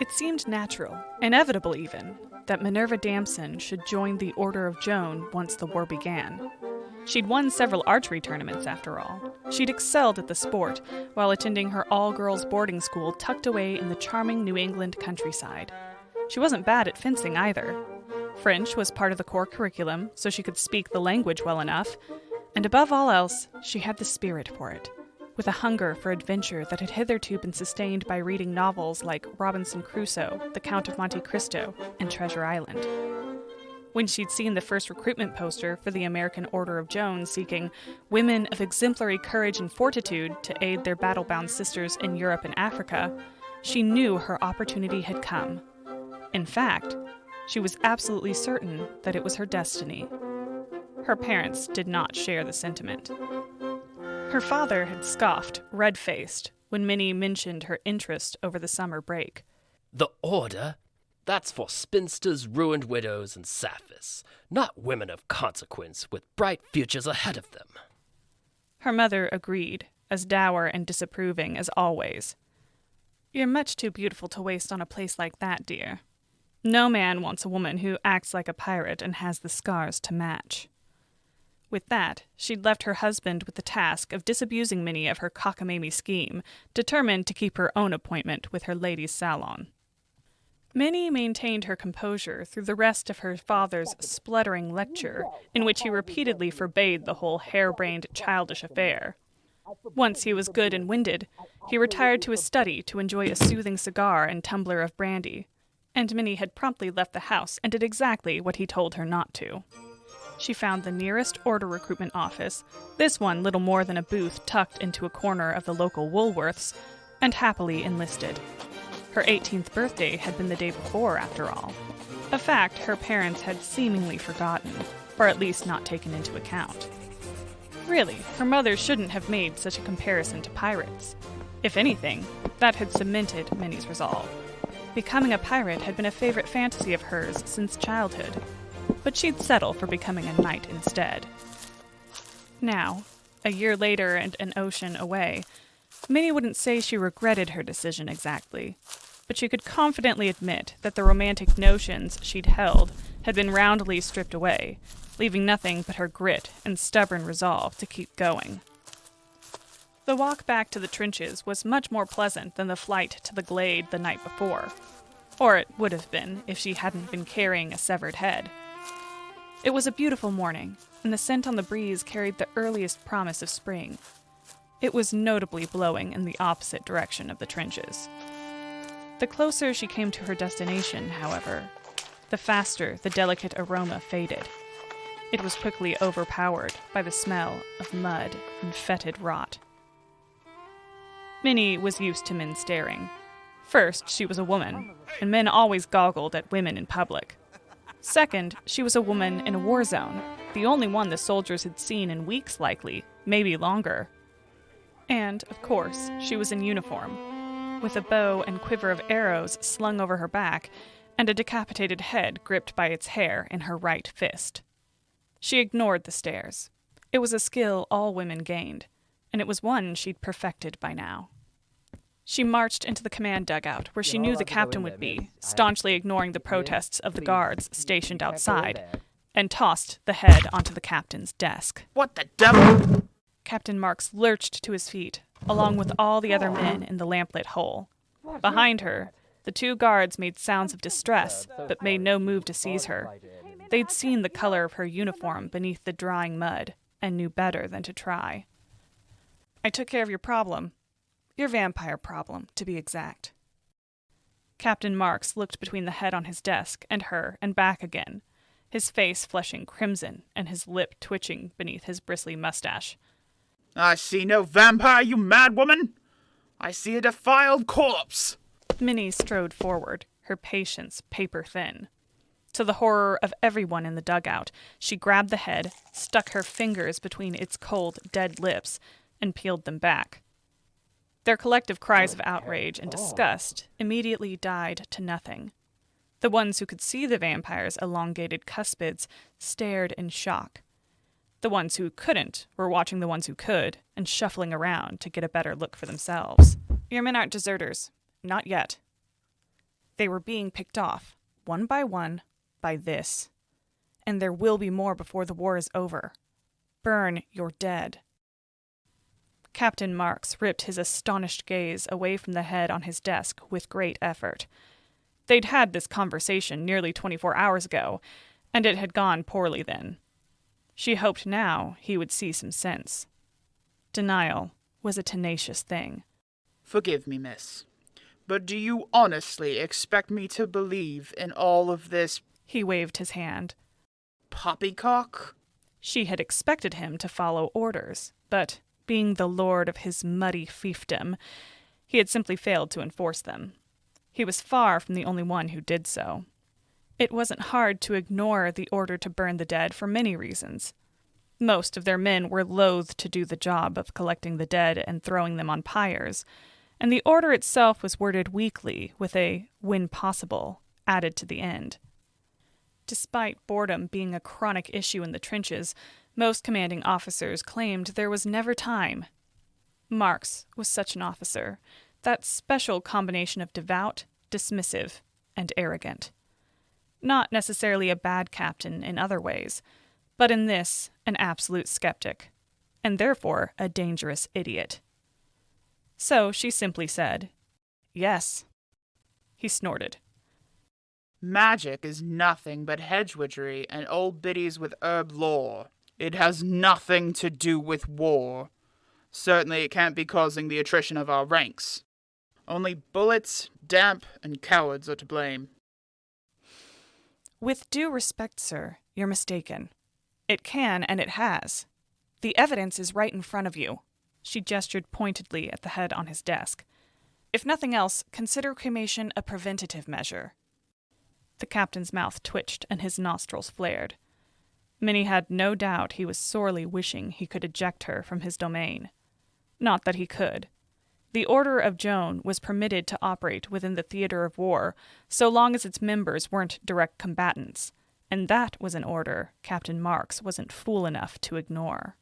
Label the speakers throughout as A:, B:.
A: It seemed natural, inevitable even, that Minerva Damson should join the Order of Joan once the war began. She'd won several archery tournaments, after all. She'd excelled at the sport while attending her all-girls boarding school tucked away in the charming New England countryside. She wasn't bad at fencing either. French was part of the core curriculum, so she could speak the language well enough, and above all else, she had the spirit for it, with a hunger for adventure that had hitherto been sustained by reading novels like Robinson Crusoe, The Count of Monte Cristo, and Treasure Island. When she'd seen the first recruitment poster for the American Order of Joan seeking women of exemplary courage and fortitude to aid their battle-bound sisters in Europe and Africa, she knew her opportunity had come. In fact, she was absolutely certain that it was her destiny. Her parents did not share the sentiment. Her father had scoffed, red-faced, when Minnie mentioned her interest over the summer break.
B: The Order? That's for spinsters, ruined widows, and sapphires, not women of consequence with bright futures ahead of them.
A: Her mother agreed, as dour and disapproving as always. You're much too beautiful to waste on a place like that, dear. No man wants a woman who acts like a pirate and has the scars to match. With that, she'd left her husband with the task of disabusing Minnie of her cockamamie scheme, determined to keep her own appointment with her ladies' salon. Minnie maintained her composure through the rest of her father's spluttering lecture, in which he repeatedly forbade the whole harebrained, childish affair. Once he was good and winded, he retired to his study to enjoy a soothing cigar and tumbler of brandy, and Minnie had promptly left the house and did exactly what he told her not to. She found the nearest order recruitment office, this one little more than a booth tucked into a corner of the local Woolworths, and happily enlisted. Her 18th birthday had been the day before, after all. A fact her parents had seemingly forgotten, or at least not taken into account. Really, her mother shouldn't have made such a comparison to pirates. If anything, that had cemented Minnie's resolve. Becoming a pirate had been a favorite fantasy of hers since childhood, but she'd settle for becoming a knight instead. Now, a year later and an ocean away, Minnie wouldn't say she regretted her decision exactly, but she could confidently admit that the romantic notions she'd held had been roundly stripped away, leaving nothing but her grit and stubborn resolve to keep going. The walk back to the trenches was much more pleasant than the flight to the glade the night before, or it would have been if she hadn't been carrying a severed head. It was a beautiful morning, and the scent on the breeze carried the earliest promise of spring. It was notably blowing in the opposite direction of the trenches. The closer she came to her destination, however, the faster the delicate aroma faded. It was quickly overpowered by the smell of mud and fetid rot. Minnie was used to men staring. First, she was a woman, and men always goggled at women in public. Second, she was a woman in a war zone, the only one the soldiers had seen in weeks likely, maybe longer. And, of course, she was in uniform, with a bow and quiver of arrows slung over her back, and a decapitated head gripped by its hair in her right fist. She ignored the stares. It was a skill all women gained, and it was one she'd perfected by now. She marched into the command dugout, where she knew the captain would be, staunchly ignoring the protests of the guards stationed outside, and tossed the head onto the captain's desk.
C: What the devil?
A: Captain Marks lurched to his feet, along with all the other men in the lamplit hole. Behind her, the two guards made sounds of distress, but made no move to seize her. They'd seen the color of her uniform beneath the drying mud, and knew better than to try. I took care of your problem. Your vampire problem, to be exact. Captain Marks looked between the head on his desk and her and back again, his face flushing crimson and his lip twitching beneath his bristly mustache.
C: I see no vampire, you mad woman! I see a defiled corpse!
A: Minnie strode forward, her patience paper-thin. To the horror of everyone in the dugout, she grabbed the head, stuck her fingers between its cold, dead lips, and peeled them back. Their collective cries of outrage and disgust immediately died to nothing. The ones who could see the vampire's elongated cuspids stared in shock. The ones who couldn't were watching the ones who could and shuffling around to get a better look for themselves. Your men aren't deserters. Not yet. They were being picked off, one by one, by this. And there will be more before the war is over. Burn your dead. Captain Marks ripped his astonished gaze away from the head on his desk with great effort. They'd had this conversation nearly 24 hours ago, and it had gone poorly then. She hoped now he would see some sense. Denial was a tenacious thing.
C: Forgive me, miss, but do you honestly expect me to believe in all of this
A: He waved his hand.
C: poppycock?
A: She had expected him to follow orders, but being the lord of his muddy fiefdom, he had simply failed to enforce them. He was far from the only one who did so. It wasn't hard to ignore the order to burn the dead for many reasons. Most of their men were loath to do the job of collecting the dead and throwing them on pyres, and the order itself was worded weakly with a "when possible" added to the end. Despite boredom being a chronic issue in the trenches, most commanding officers claimed there was never time. Marks was such an officer, that special combination of devout, dismissive, and arrogant. Not necessarily a bad captain in other ways, but in this, an absolute skeptic, and therefore a dangerous idiot. So she simply said, "Yes." He snorted.
C: Magic is nothing but hedge-witchery and old biddies with herb lore. It has nothing to do with war. Certainly it can't be causing the attrition of our ranks. Only bullets, damp, and cowards are to blame.
A: With due respect, sir, you're mistaken. It can, and it has. The evidence is right in front of you. She gestured pointedly at the head on his desk. If nothing else, consider cremation a preventative measure. The captain's mouth twitched and his nostrils flared. Minnie had no doubt he was sorely wishing he could eject her from his domain. Not that he could. The Order of Joan was permitted to operate within the theater of war so long as its members weren't direct combatants, and that was an order Captain Marks wasn't fool enough to ignore.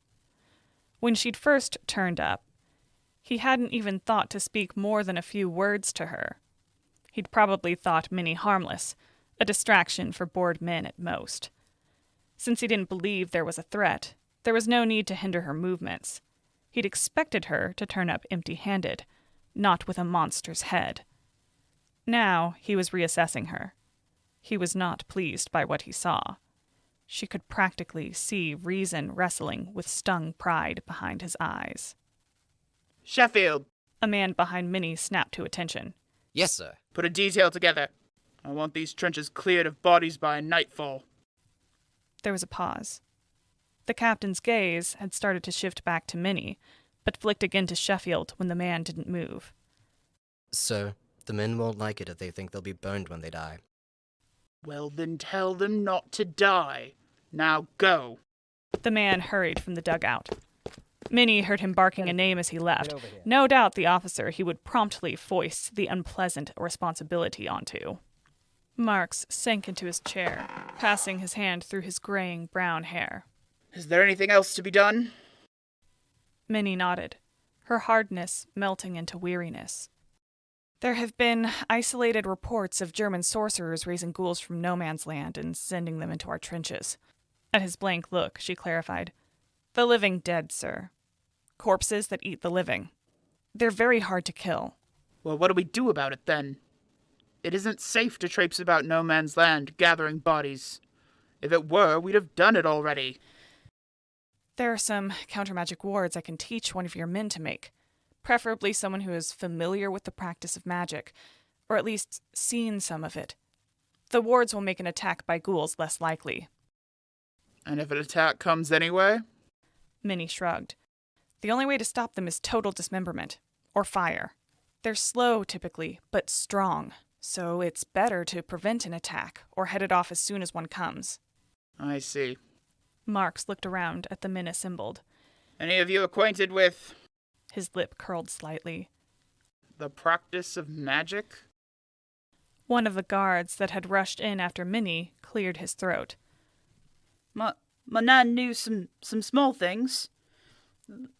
A: When she'd first turned up, he hadn't even thought to speak more than a few words to her. He'd probably thought Minnie harmless, a distraction for bored men at most. Since he didn't believe there was a threat, there was no need to hinder her movements. He'd expected her to turn up empty-handed, not with a monster's head. Now he was reassessing her. He was not pleased by what he saw. She could practically see reason wrestling with stung pride behind his eyes.
C: Sheffield,
A: A man behind Minnie snapped to attention.
B: Yes, sir.
C: put a detail together. I want these trenches cleared of bodies by nightfall.
A: There was a pause. The captain's gaze had started to shift back to Minnie, but flicked again to Sheffield when the man didn't move.
D: So, the men won't like it if they think they'll be burned when they die.
C: Well, then tell them not to die. Now go.
A: The man hurried from the dugout. Minnie heard him barking a name as he left. No doubt the officer he would promptly foist the unpleasant responsibility onto. Marks sank into his chair, passing his hand through his graying brown hair.
C: Is there anything else to be done?
A: Minnie nodded, her hardness melting into weariness. There have been isolated reports of German sorcerers raising ghouls from no man's land and sending them into our trenches. At his blank look, she clarified. The living dead, sir. Corpses that eat the living. They're very hard to kill.
C: Well, what do we do about it then? It isn't safe to traipse about no man's land gathering bodies. If it were, we'd have done it already.
A: There are some counter-magic wards I can teach one of your men to make. Preferably someone who is familiar with the practice of magic, or at least seen some of it. The wards will make an attack by ghouls less likely.
C: And if an attack comes anyway?
A: Minnie shrugged. The only way to stop them is total dismemberment, or fire. They're slow, typically, but strong, so it's better to prevent an attack, or head it off as soon as one comes.
C: I see.
A: Marks looked around at the men assembled.
C: Any of you acquainted with
A: His lip curled slightly.
C: the practice of magic?
A: One of the guards that had rushed in after Minnie cleared his throat.
E: My nan knew some small things.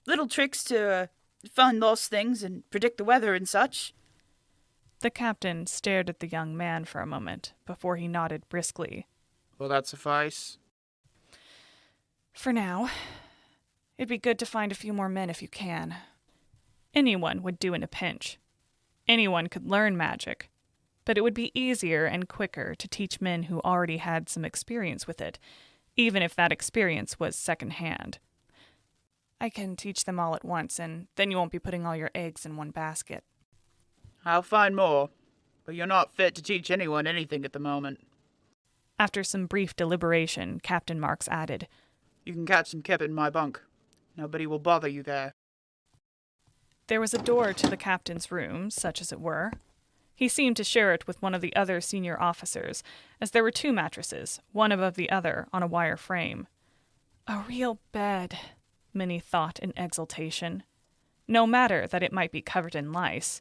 E: Little tricks to find lost things and predict the weather and such.
A: The captain stared at the young man for a moment before he nodded briskly.
C: Will that suffice?
A: For now. It'd be good to find a few more men if you can. Anyone would do in a pinch. Anyone could learn magic. But it would be easier and quicker to teach men who already had some experience with it, even if that experience was second-hand. I can teach them all at once, and then you won't be putting all your eggs in one basket.
C: I'll find more, but you're not fit to teach anyone anything at the moment.
A: After some brief deliberation, Captain Marks added,
C: You can catch some kip in my bunk. Nobody will bother you there.
A: There was a door to the captain's room, such as it were. He seemed to share it with one of the other senior officers, as there were 2 mattresses, one above the other, on a wire frame. A real bed, Minnie thought in exultation. No matter that it might be covered in lice.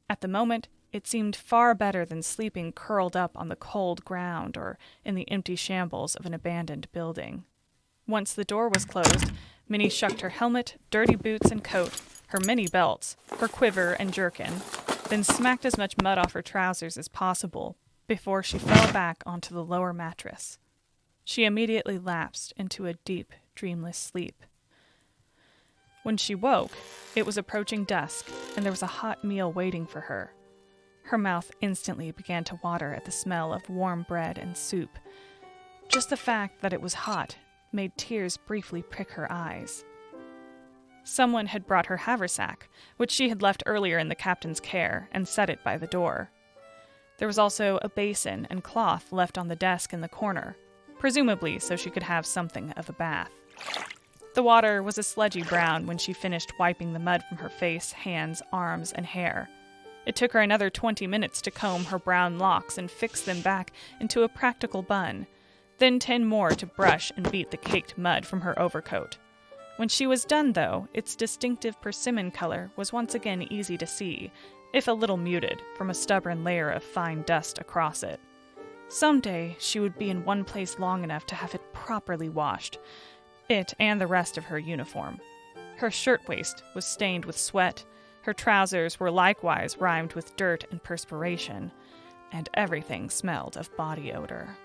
A: At the moment, it seemed far better than sleeping curled up on the cold ground or in the empty shambles of an abandoned building. Once the door was closed, Minnie shucked her helmet, dirty boots and coat, her many belts, her quiver and jerkin, then smacked as much mud off her trousers as possible before she fell back onto the lower mattress. She immediately lapsed into a deep, dreamless sleep. When she woke, it was approaching dusk, and there was a hot meal waiting for her. Her mouth instantly began to water at the smell of warm bread and soup. Just the fact that it was hot made tears briefly prick her eyes. Someone had brought her haversack, which she had left earlier in the captain's care, and set it by the door. There was also a basin and cloth left on the desk in the corner, presumably so she could have something of a bath. The water was a sludgy brown when she finished wiping the mud from her face, hands, arms, and hair. It took her another 20 minutes to comb her brown locks and fix them back into a practical bun, then 10 more to brush and beat the caked mud from her overcoat. When she was done, though, its distinctive persimmon color was once again easy to see, if a little muted from a stubborn layer of fine dust across it. Someday she would be in one place long enough to have it properly washed, it and the rest of her uniform. Her shirtwaist was stained with sweat, her trousers were likewise rimed with dirt and perspiration, and everything smelled of body odor.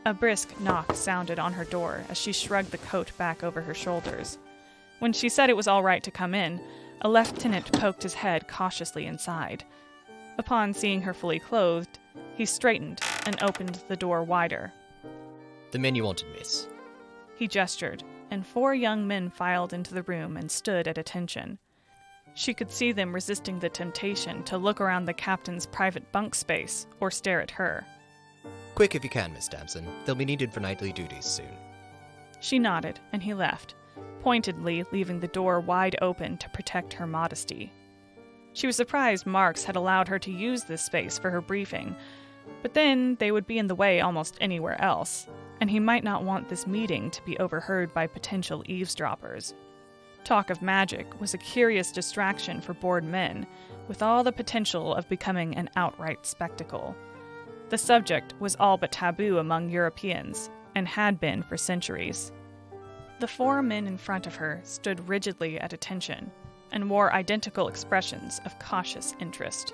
A: A brisk knock sounded on her door as she shrugged the coat back over her shoulders. When she said it was all right to come in, a lieutenant poked his head cautiously inside. Upon seeing her fully clothed, he straightened and opened the door wider.
D: The men you wanted, miss.
A: He gestured, and 4 young men filed into the room and stood at attention. She could see them resisting the temptation to look around the captain's private bunk space or stare at her.
D: Quick if you can, Miss Damson. They'll be needed for nightly duties soon.
A: She nodded, and he left, pointedly leaving the door wide open to protect her modesty. She was surprised Marks had allowed her to use this space for her briefing, but then they would be in the way almost anywhere else, and he might not want this meeting to be overheard by potential eavesdroppers. Talk of magic was a curious distraction for bored men, with all the potential of becoming an outright spectacle. The subject was all but taboo among Europeans, and had been for centuries. The 4 men in front of her stood rigidly at attention, and wore identical expressions of cautious interest.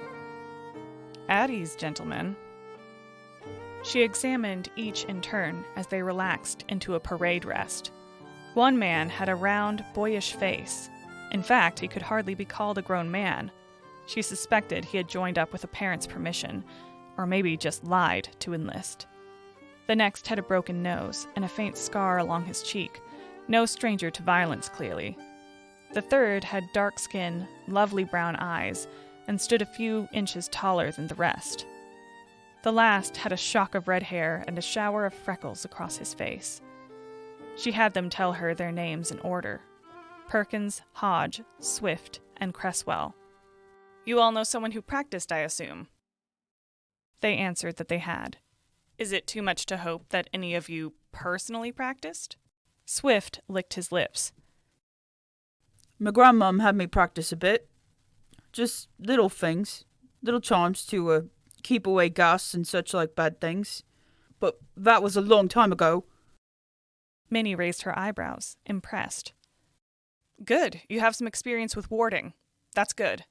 A: At ease, gentlemen. She examined each in turn as they relaxed into a parade rest. One man had a round, boyish face. In fact, he could hardly be called a grown man. She suspected he had joined up with a parent's permission, or maybe just lied to enlist. The next had a broken nose and a faint scar along his cheek, no stranger to violence, clearly. The third had dark skin, lovely brown eyes, and stood a few inches taller than the rest. The last had a shock of red hair and a shower of freckles across his face. She had them tell her their names in order: Perkins, Hodge, Swift, and Cresswell. You all know someone who practiced, I assume? They answered that they had. Is it too much to hope that any of you personally practiced? Swift licked his lips.
E: My grandmum had me practice a bit. Just little things, little charms to keep away ghasts and such like bad things. But that was a long time ago.
A: Minnie raised her eyebrows, impressed. Good, you have some experience with warding. That's good.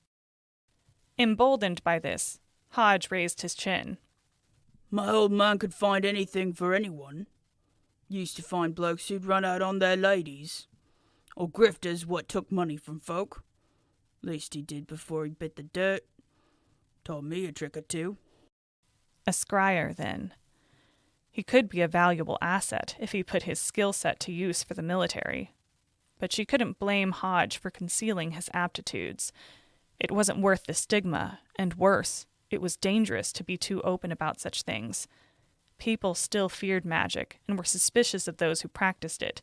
A: Emboldened by this, Hodge raised his chin.
E: My old man could find anything for anyone. Used to find blokes who'd run out on their ladies. Or grifters what took money from folk. Least he did before he bit the dirt. Taught me a trick or two.
A: A scryer, then. He could be a valuable asset if he put his skill set to use for the military. But she couldn't blame Hodge for concealing his aptitudes. It wasn't worth the stigma, and worse, it was dangerous to be too open about such things. People still feared magic and were suspicious of those who practiced it,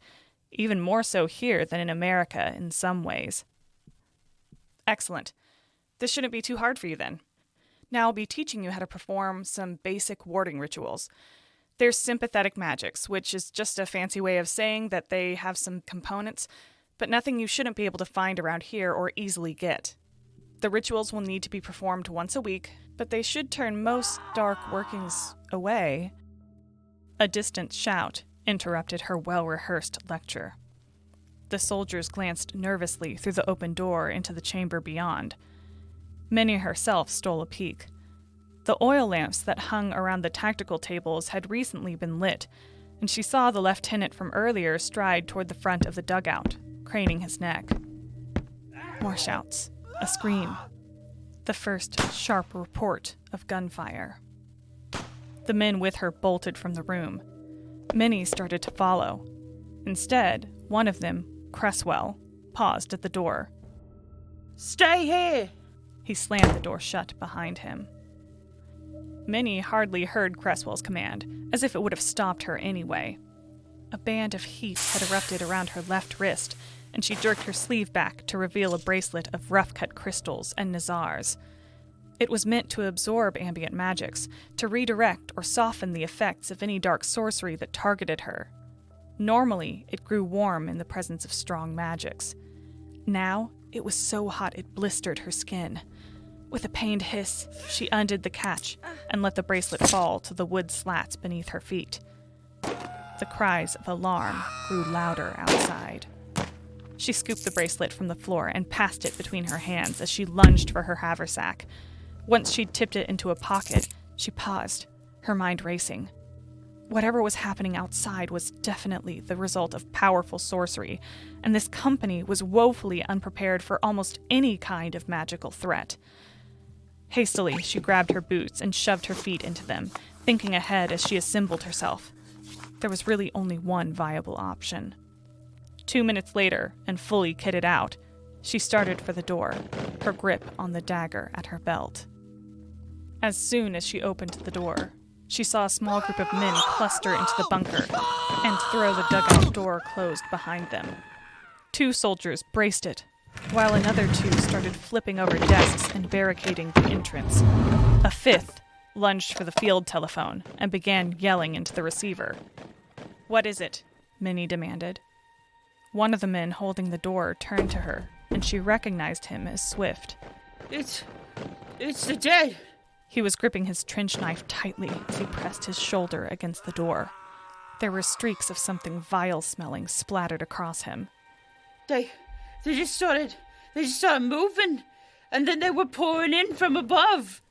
A: even more so here than in America in some ways. Excellent. This shouldn't be too hard for you then. Now I'll be teaching you how to perform some basic warding rituals. There's sympathetic magics, which is just a fancy way of saying that they have some components, but nothing you shouldn't be able to find around here or easily get. The rituals will need to be performed once a week, but they should turn most dark workings away. A distant shout interrupted her well-rehearsed lecture. The soldiers glanced nervously through the open door into the chamber beyond. Minnie herself stole a peek. The oil lamps that hung around the tactical tables had recently been lit, and she saw the lieutenant from earlier stride toward the front of the dugout, craning his neck. More shouts. A scream. The first sharp report of gunfire. The men with her bolted from the room. Minnie started to follow. Instead, one of them, Cresswell, paused at the door.
E: Stay here!
A: He slammed the door shut behind him. Minnie hardly heard Cresswell's command, as if it would have stopped her anyway. A band of heat had erupted around her left wrist, and she jerked her sleeve back to reveal a bracelet of rough-cut crystals and nazars. It was meant to absorb ambient magics, to redirect or soften the effects of any dark sorcery that targeted her. Normally, it grew warm in the presence of strong magics. Now, it was so hot it blistered her skin. With a pained hiss, she undid the catch and let the bracelet fall to the wood slats beneath her feet. The cries of alarm grew louder outside. She scooped the bracelet from the floor and passed it between her hands as she lunged for her haversack. Once she'd tipped it into a pocket, she paused, her mind racing. Whatever was happening outside was definitely the result of powerful sorcery, and this company was woefully unprepared for almost any kind of magical threat. Hastily, she grabbed her boots and shoved her feet into them, thinking ahead as she assembled herself. There was really only one viable option. 2 minutes later, and fully kitted out, she started for the door, her grip on the dagger at her belt. As soon as she opened the door, she saw a small group of men cluster into the bunker and throw the dugout door closed behind them. 2 soldiers braced it, while another 2 started flipping over desks and barricading the entrance. A 5th lunged for the field telephone and began yelling into the receiver. "What is it?" Minnie demanded. One of the men holding the door turned to her, and she recognized him as Swift.
E: It's the dead!
A: He was gripping his trench knife tightly as he pressed his shoulder against the door. There were streaks of something vile-smelling splattered across him.
E: They just started moving, and then they were pouring in from above.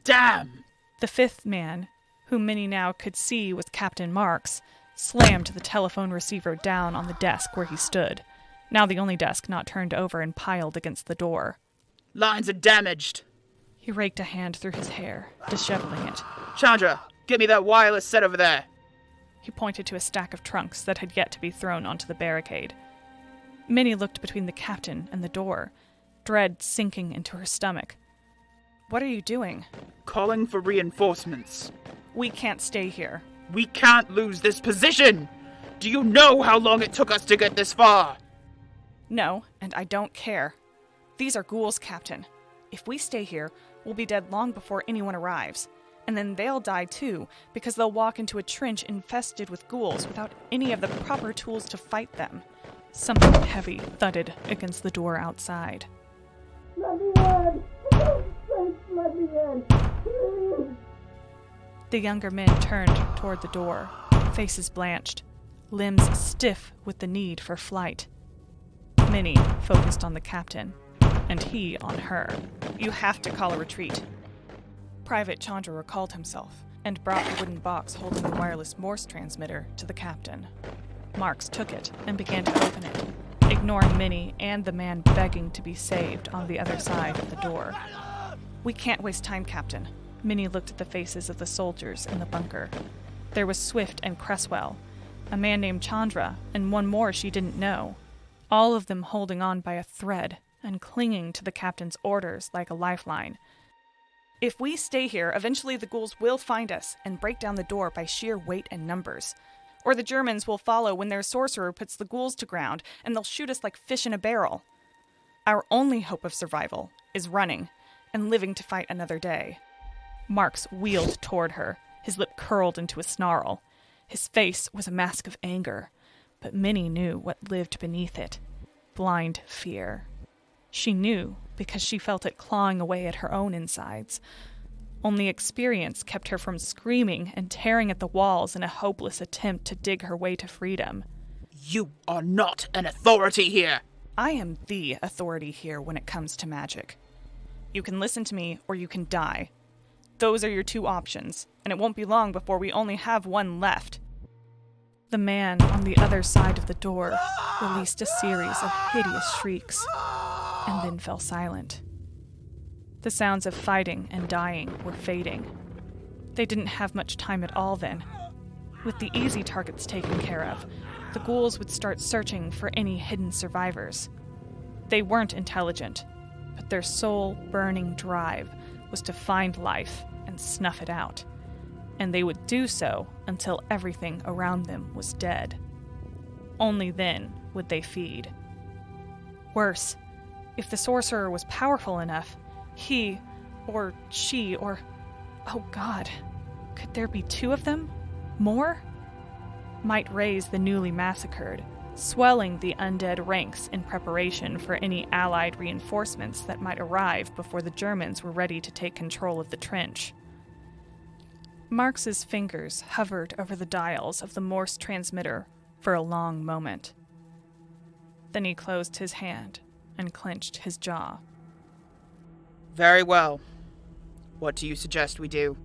C: Damn!
A: The 5th man, whom Minnie now could see was Captain Marks, slammed the telephone receiver down on the desk where he stood, now the only desk not turned over and piled against the door.
C: Lines are damaged.
A: He raked a hand through his hair, disheveling it.
C: Chandra, get me that wireless set over there.
A: He pointed to a stack of trunks that had yet to be thrown onto the barricade. Minnie looked between the captain and the door, dread sinking into her stomach. "What are you doing?"
C: Calling for reinforcements.
A: "We can't stay here."
C: We can't lose this position! Do you know how long it took us to get this far?
A: "No, and I don't care. These are ghouls, Captain. If we stay here, we'll be dead long before anyone arrives. And then they'll die too, because they'll walk into a trench infested with ghouls without any of the proper tools to fight them." Something heavy thudded against the door outside.
F: "Let me in! Please let me in! Please!"
A: The younger men turned toward the door, faces blanched, limbs stiff with the need for flight. Minnie focused on the captain. and he on her. You have to call a retreat. Private Chandra recalled himself and brought the wooden box holding the wireless Morse transmitter to the captain. Marks took it and began to open it, ignoring Minnie and the man begging to be saved on the other side of the door. We can't waste time, Captain. Minnie looked at the faces of the soldiers in the bunker. There was Swift and Cresswell, a man named Chandra, and one more she didn't know, all of them holding on by a thread and clinging to the captain's orders like a lifeline. If we stay here, eventually the ghouls will find us and break down the door by sheer weight and numbers. Or the Germans will follow when their sorcerer puts the ghouls to ground, and they'll shoot us like fish in a barrel. Our only hope of survival is running and living to fight another day. Marks wheeled toward her, his lip curled into a snarl. His face was a mask of anger, but Minnie knew what lived beneath it. Blind fear. She knew because she felt it clawing away at her own insides. Only experience kept her from screaming and tearing at the walls in a hopeless attempt to dig her way to freedom.
C: You are not an authority here.
A: I am the authority here when it comes to magic. You can listen to me or you can die. Those are your two options, and it won't be long before we only have one left. The man on the other side of the door released a series of hideous shrieks, and then fell silent. The sounds of fighting and dying were fading. They didn't have much time at all then. With the easy targets taken care of, the ghouls would start searching for any hidden survivors. They weren't intelligent, but their soul-burning drive was to find life and snuff it out, and they would do so until everything around them was dead. Only then would they feed. Worse, if the sorcerer was powerful enough, he, or she, or... oh God, could there be two of them? More? Might raise the newly massacred, swelling the undead ranks in preparation for any Allied reinforcements that might arrive before the Germans were ready to take control of the trench. Marks's fingers hovered over the dials of the Morse transmitter for a long moment. Then he closed his hand and clenched his jaw.
C: Very well. What do you suggest we do?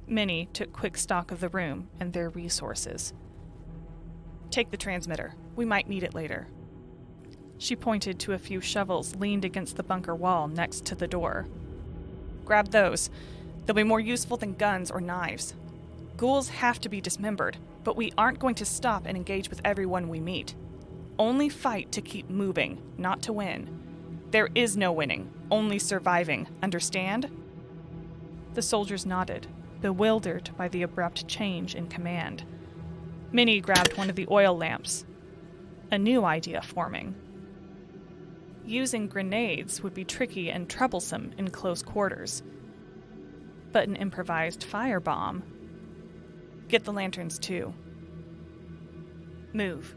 A: Minnie took quick stock of the room and their resources. Take the transmitter. We might need it later. She pointed to a few shovels leaned against the bunker wall next to the door. Grab those. They'll be more useful than guns or knives. Ghouls have to be dismembered, but we aren't going to stop and engage with everyone we meet. Only fight to keep moving, not to win. There is no winning, only surviving, understand? The soldiers nodded, bewildered by the abrupt change in command. Minnie grabbed one of the oil lamps. A new idea forming. Using grenades would be tricky and troublesome in close quarters. But an improvised firebomb. Get the lanterns too. Move.